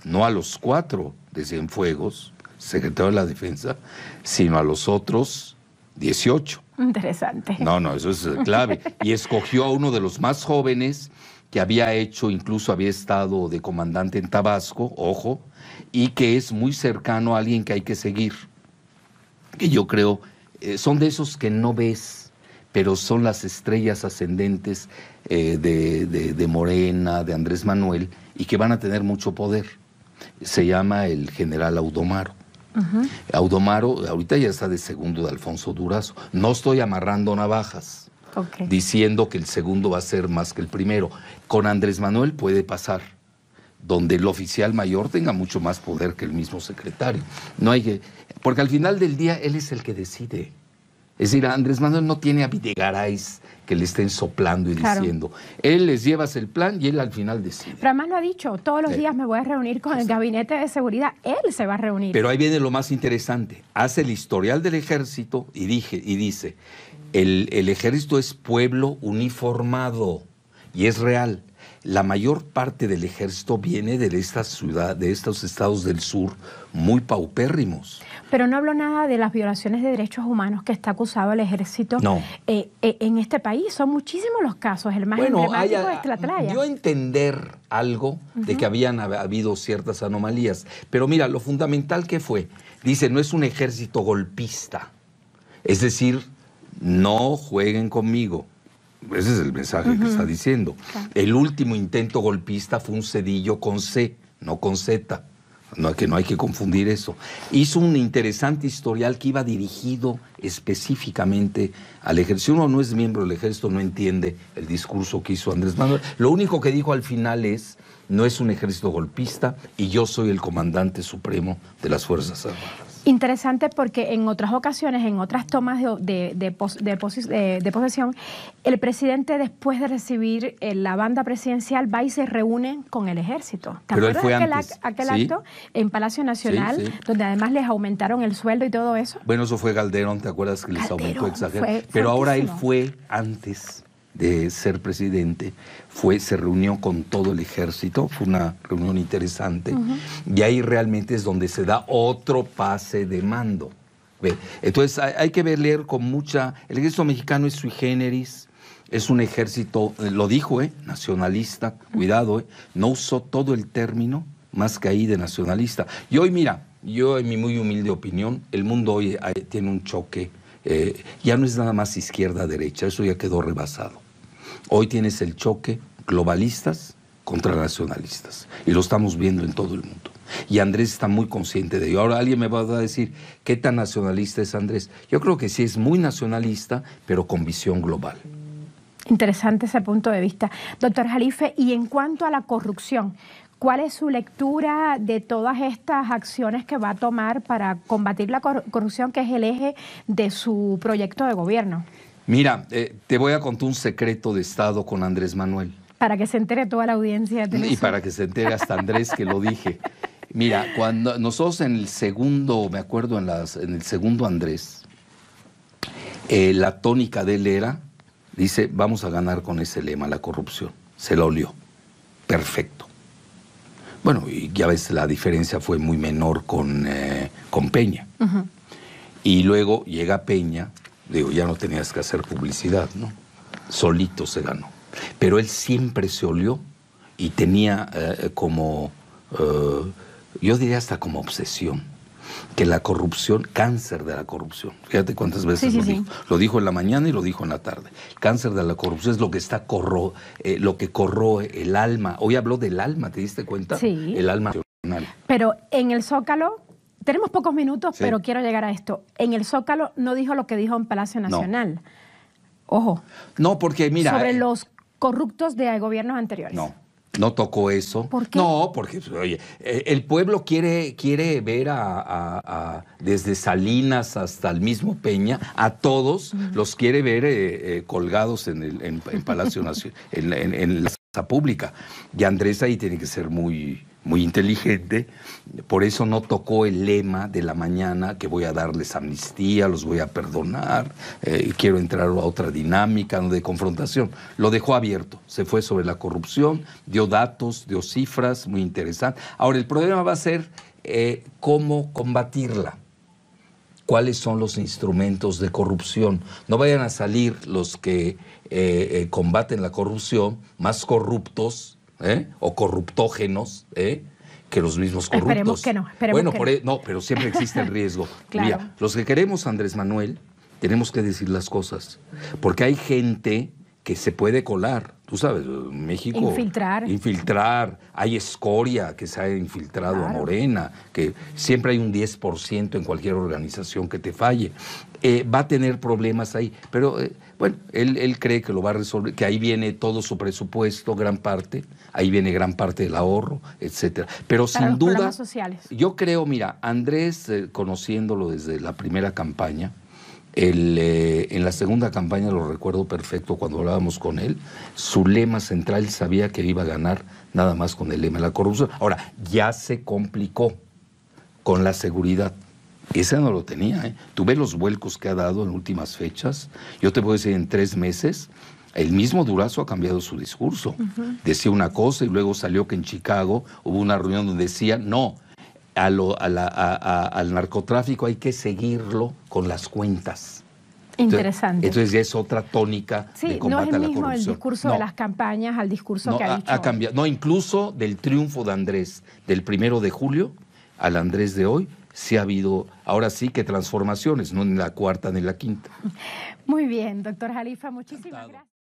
no a los 4 de Cienfuegos, secretario de la Defensa, sino a los otros 18. Interesante. No, eso es clave. Y escogió a uno de los más jóvenes que había hecho, incluso había estado de comandante en Tabasco, ojo, y que es muy cercano a alguien que hay que seguir. Que yo creo, son de esos que no ves, pero son las estrellas ascendentes de Morena, de Andrés Manuel, y que van a tener mucho poder. Se llama el general Audomaro. Audomaro ahorita ya está de segundo de Alfonso Durazo. No estoy amarrando navajas, diciendo que el segundo va a ser más que el primero. Con Andrés Manuel puede pasar, donde el oficial mayor tenga mucho más poder que el mismo secretario. No hay que, porque al final del día él es el que decide. Es decir, Andrés Manuel no tiene a Videgaray que le estén soplando y diciendo. Él les llevas el plan y él al final decide. Pero además lo ha dicho, todos los días me voy a reunir con el gabinete de seguridad. Él se va a reunir. Pero ahí viene lo más interesante. Hace el historial del ejército y dice, el ejército es pueblo uniformado y es real. La mayor parte del ejército viene de esta ciudad, de estos estados del sur muy paupérrimos. Pero no habló nada de las violaciones de derechos humanos que está acusado el ejército en este país. Son muchísimos los casos, el más emblemático es Tlatlaya. Yo entender algo de que habían habido ciertas anomalías, pero mira, lo fundamental que fue, dice, no es un ejército golpista, es decir, no jueguen conmigo. Ese es el mensaje que está diciendo. El último intento golpista fue un Cedillo con C, no con Z. Que no hay que confundir eso. Hizo un interesante historial que iba dirigido específicamente al ejército. Si uno no es miembro del ejército, no entiende el discurso que hizo Andrés Manuel. Lo único que dijo al final es, no es un ejército golpista y yo soy el comandante supremo de las Fuerzas Armadas. Interesante porque en otras ocasiones, en otras tomas de posesión, el presidente después de recibir la banda presidencial va y se reúne con el ejército. ¿Te acuerdas aquel acto en Palacio Nacional donde además les aumentaron el sueldo y todo eso? Bueno, eso fue Calderón, ¿te acuerdas que les aumentó exagerado? Pero ahora él fue antes de ser presidente, se reunió con todo el ejército, fue una reunión interesante, y ahí realmente es donde se da otro pase de mando. Entonces hay que leer con mucha... El ejército mexicano es sui generis, es un ejército, lo dijo, nacionalista, cuidado, no usó todo el término, más que ahí de nacionalista. Y hoy, mira, yo en mi muy humilde opinión, el mundo hoy tiene un choque. Ya no es nada más izquierda-derecha, eso ya quedó rebasado. Hoy tienes el choque globalistas contra nacionalistas y lo estamos viendo en todo el mundo. Y Andrés está muy consciente de ello. Ahora alguien me va a decir, ¿qué tan nacionalista es Andrés? Yo creo que sí es muy nacionalista, pero con visión global. Interesante ese punto de vista. Doctor Jalife, y en cuanto a la corrupción, ¿cuál es su lectura de todas estas acciones que va a tomar para combatir la corrupción, que es el eje de su proyecto de gobierno? Mira, te voy a contar un secreto de Estado con Andrés Manuel. Para que se entere toda la audiencia. Y para que se entere hasta Andrés que lo dije. Mira, cuando nosotros en el segundo, me acuerdo en el segundo Andrés, la tónica de él era, dice, vamos a ganar con ese lema, la corrupción. Se la olió. Perfecto. Bueno, y ya ves, la diferencia fue muy menor con Peña. Y luego llega Peña, digo, ya no tenías que hacer publicidad, ¿no? Solito se ganó. Pero él siempre se olió y tenía yo diría hasta como obsesión, que la corrupción, cáncer de la corrupción, fíjate cuántas veces lo dijo. Lo dijo en la mañana y lo dijo en la tarde. El cáncer de la corrupción es lo que está lo que corroe el alma. Hoy habló del alma, ¿te diste cuenta? Sí. El alma nacional. Pero en el Zócalo, tenemos pocos minutos, pero quiero llegar a esto. En el Zócalo no dijo lo que dijo en Palacio Nacional. No. Ojo. No, porque mira... Sobre los corruptos de gobiernos anteriores. No tocó eso. ¿Por qué? No, porque, oye, el pueblo quiere ver desde Salinas hasta el mismo Peña, a todos los quiere ver colgados en Palacio Nacional, en la plaza pública. Y Andrés ahí tiene que ser muy inteligente, por eso no tocó el lema de la mañana, que voy a darles amnistía, los voy a perdonar, quiero entrar a otra dinámica, no de confrontación. Lo dejó abierto, se fue sobre la corrupción, dio datos, dio cifras, muy interesante. Ahora, el problema va a ser cómo combatirla. cuáles son los instrumentos de corrupción. No vayan a salir los que combaten la corrupción más corruptos o corruptógenos que los mismos corruptos. Esperemos que no. Esperemos que no, pero siempre existe el riesgo. Claro. Mira, los que queremos a Andrés Manuel tenemos que decir las cosas, porque hay gente que se puede colar. Tú sabes, México... Infiltrar. Hay escoria que se ha infiltrado a Morena, que siempre hay un 10% en cualquier organización que te falle. Va a tener problemas ahí, pero bueno, él cree que lo va a resolver, que ahí viene todo su presupuesto, gran parte, ahí viene gran parte del ahorro, etcétera. Pero sin duda, yo creo, mira, Andrés, conociéndolo desde la primera campaña, en la segunda campaña lo recuerdo perfecto cuando hablábamos con él, su lema central, sabía que iba a ganar nada más con el lema de la corrupción. Ahora, ya se complicó con la seguridad. Ese no lo tenía, Tú ves los vuelcos que ha dado en últimas fechas. Yo te puedo decir, en 3 meses, el mismo Durazo ha cambiado su discurso. Decía una cosa y luego salió que en Chicago hubo una reunión donde decía, no, al narcotráfico hay que seguirlo con las cuentas. Interesante. Entonces ya es otra tónica de combate a la corrupción. No es el mismo el discurso de las campañas al discurso que ha dicho. Ha cambiado. No, incluso del triunfo de Andrés del 1 de julio al Andrés de hoy, sí ha habido, ahora sí que transformaciones, no en la cuarta ni en la quinta. Muy bien, doctor Jalifa, muchísimas gracias.